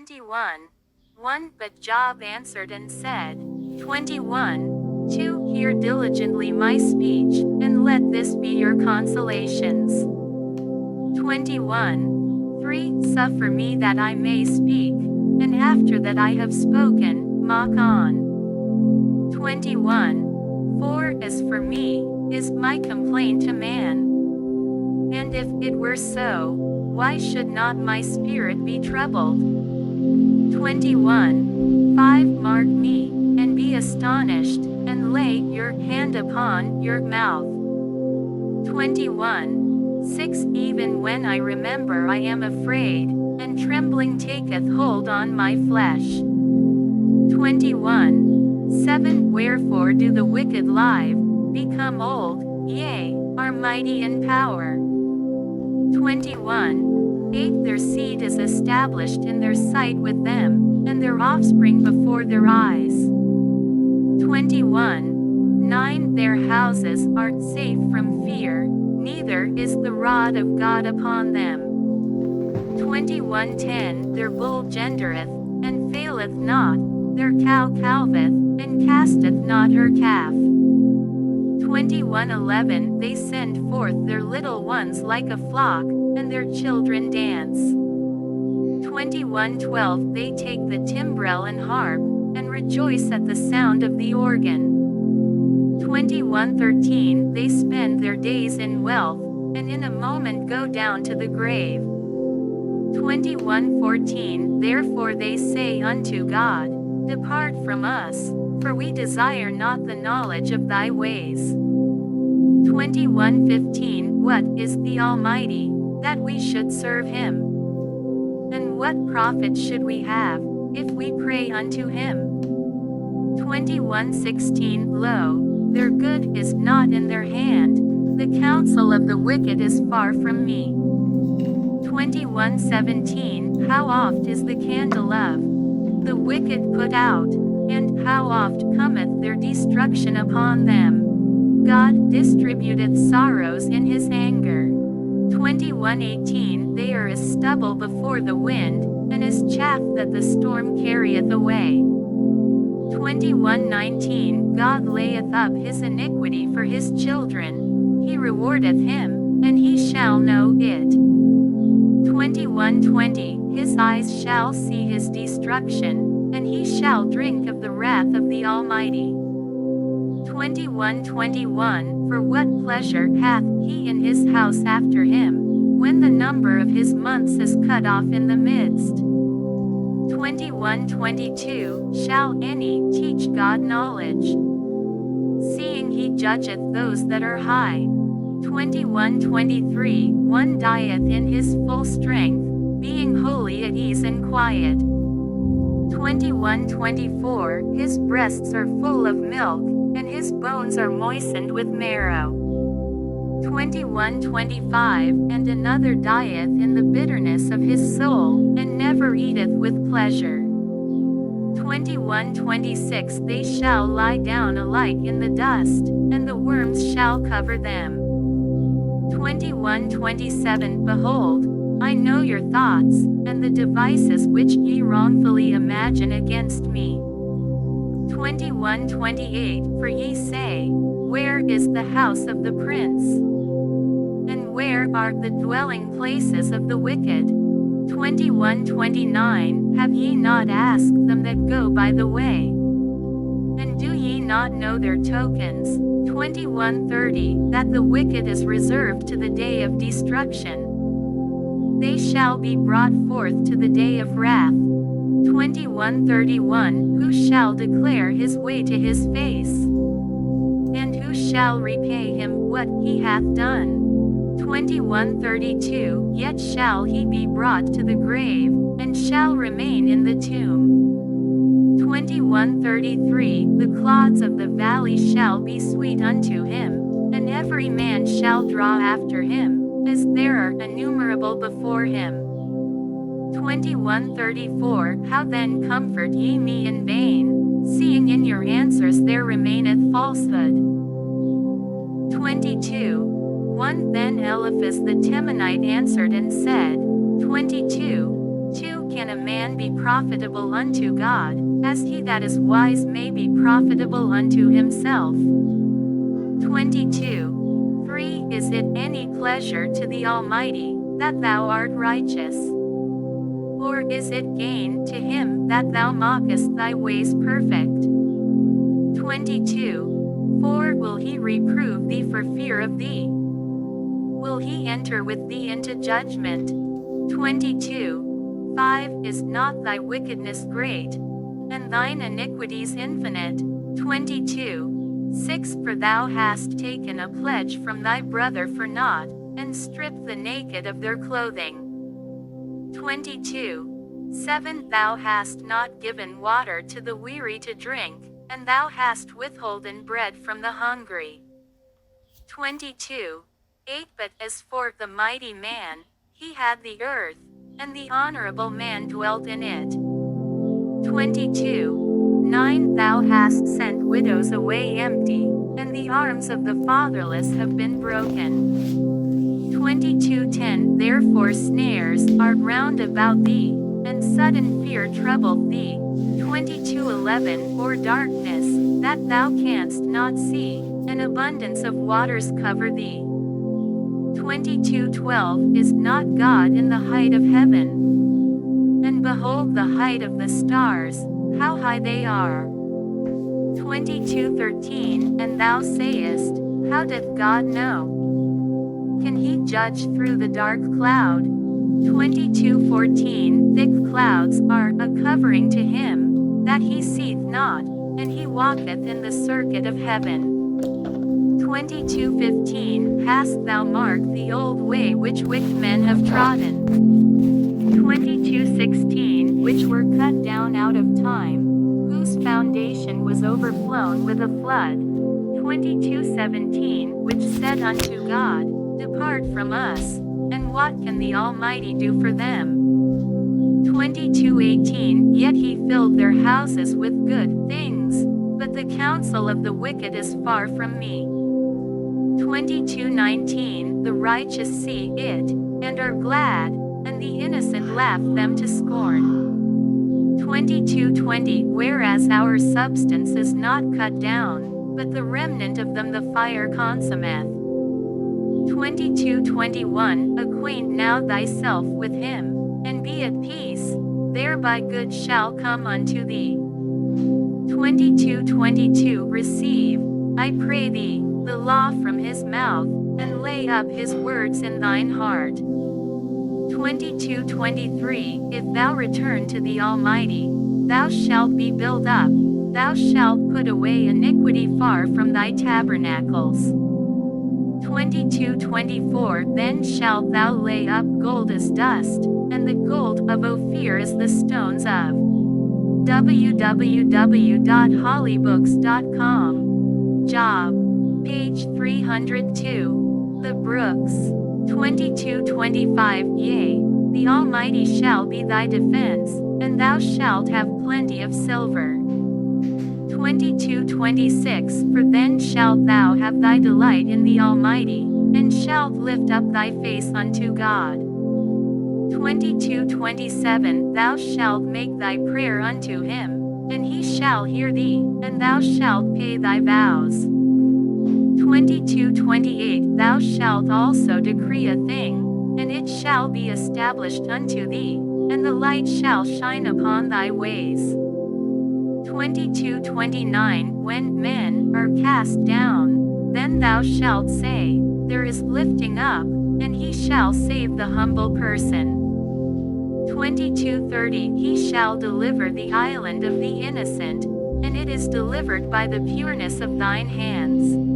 21. 1. But Job answered and said, 21. 2. Hear diligently my speech, and let this be your consolations. 21. 3. Suffer me that I may speak, and after that I have spoken, mock on. 21. 4. As for me, is my complaint to man? And if it were so, why should not my spirit be troubled? 21. 5. Mark me, and be astonished, and lay your hand upon your mouth. 21. 6. Even when I remember I am afraid, and trembling taketh hold on my flesh. 21. 7. Wherefore do the wicked lie, become old, yea, are mighty in power. 21. 8. Their seed is established in their sight with them, and their offspring before their eyes. 21. 9. Their houses are safe from fear, neither is the rod of God upon them. 21:10 Their bull gendereth, and faileth not, their cow calveth, and casteth not her calf. 21:11 They send forth their little ones like a flock, and their children dance. 21:12 They take the timbrel and harp, and rejoice at the sound of the organ. 21:13 They spend their days in wealth, and in a moment go down to the grave. 21:14 Therefore they say unto God, Depart from us, for we desire not the knowledge of thy ways. 21:15 What is the Almighty, that we should serve him? And what profit should we have, if we pray unto him? 21:16 Lo, their good is not in their hand, the counsel of the wicked is far from me. 21:17 How oft is the candle of the wicked put out, and how oft cometh their destruction upon them? God distributeth sorrows in his anger. 21:18 They are as stubble before the wind, and as chaff that the storm carrieth away. 21:19 God layeth up his iniquity for his children, he rewardeth him, and he shall know it. 21:20 His eyes shall see his destruction, and he shall drink of the wrath of the Almighty. 21:21 For what pleasure hath he in his house after him, when the number of his months is cut off in the midst? 21:22 Shall any teach God knowledge? Seeing he judgeth those that are high. 21:23 One dieth in his full strength, being wholly at ease and quiet. 21:24 His breasts are full of milk, and his bones are moistened with marrow. 21:25 And another dieth in the bitterness of his soul, and never eateth with pleasure. 21:26 They shall lie down alike in the dust, and the worms shall cover them. 21:27 Behold, I know your thoughts, and the devices which ye wrongfully imagine against me. 21:28 For ye say, Where is the house of the prince? And where are the dwelling places of the wicked? 21:29 Have ye not asked them that go by the way? And do ye not know their tokens? 21:30 That the wicked is reserved to the day of destruction. They shall be brought forth to the day of wrath. 21:31 Who shall declare his way to his face? And who shall repay him what he hath done? 21:32 Yet shall he be brought to the grave, and shall remain in the tomb. 21:33 The clods of the valley shall be sweet unto him, and every man shall draw after him, as there are innumerable before him. 21:34 How then comfort ye me in vain, seeing in your answers there remaineth falsehood? 22:1 Then Eliphaz the Temanite answered and said, 22 2. Can a man be profitable unto God, as he that is wise may be profitable unto himself? 22. 3. Is it any pleasure to the Almighty, that thou art righteous? Or is it gain to him that thou mockest thy ways perfect? 22. 4. Will he reprove thee for fear of thee? Will he enter with thee into judgment? 22. 5. Is not thy wickedness great, and thine iniquities infinite? 22. 6. For thou hast taken a pledge from thy brother for naught, and stripped the naked of their clothing. 22. 7. Thou hast not given water to the weary to drink, and thou hast withholden bread from the hungry. 22. 8. But as for the mighty man, he had the earth, and the honorable man dwelt in it. 22. 9. Thou hast sent widows away empty, and the arms of the fatherless have been broken. 22:10 Therefore snares are round about thee, and sudden fear troubleth thee. 22:11 Or darkness, that thou canst not see, and abundance of waters cover thee. 22:12 Is not God in the height of heaven? And behold the height of the stars, how high they are. 22:13 And thou sayest, how doth God know? Can he judge through the dark cloud? 22:14 Thick clouds are a covering to him, that he seeth not, and he walketh in the circuit of heaven. 22:15 Hast thou marked the old way which wicked men have trodden? 22:16 Which were cut down out of time, whose foundation was overflown with a flood. 22:17 Which said unto God, Depart from us, and what can the Almighty do for them? 22:18 Yet he filled their houses with good things, but the counsel of the wicked is far from me. 22:19 The righteous see it, and are glad, and the innocent laugh them to scorn. 22:20 Whereas our substance is not cut down, but the remnant of them the fire consumeth. 22:21 Acquaint now thyself with him, and be at peace, thereby good shall come unto thee. 22:22 Receive, I pray thee, the law from his mouth, and lay up his words in thine heart. 22:23 If thou return to the Almighty, thou shalt be built up, thou shalt put away iniquity far from thy tabernacles. 22:24 Then shalt thou lay up gold as dust, and the gold of Ophir as the stones of www.hollybooks.com. Job. Page 302. The Brooks. 22:25 Yea, the Almighty shall be thy defense, and thou shalt have plenty of silver. 22:26 For then shalt thou have thy delight in the Almighty, and shalt lift up thy face unto God. 22:27 Thou shalt make thy prayer unto him, and he shall hear thee, and thou shalt pay thy vows. 22:28 Thou shalt also decree a thing, and it shall be established unto thee, and the light shall shine upon thy ways. 22:29 When men are cast down, then thou shalt say, There is lifting up, and he shall save the humble person. 22:30 He shall deliver the island of the innocent, and it is delivered by the pureness of thine hands.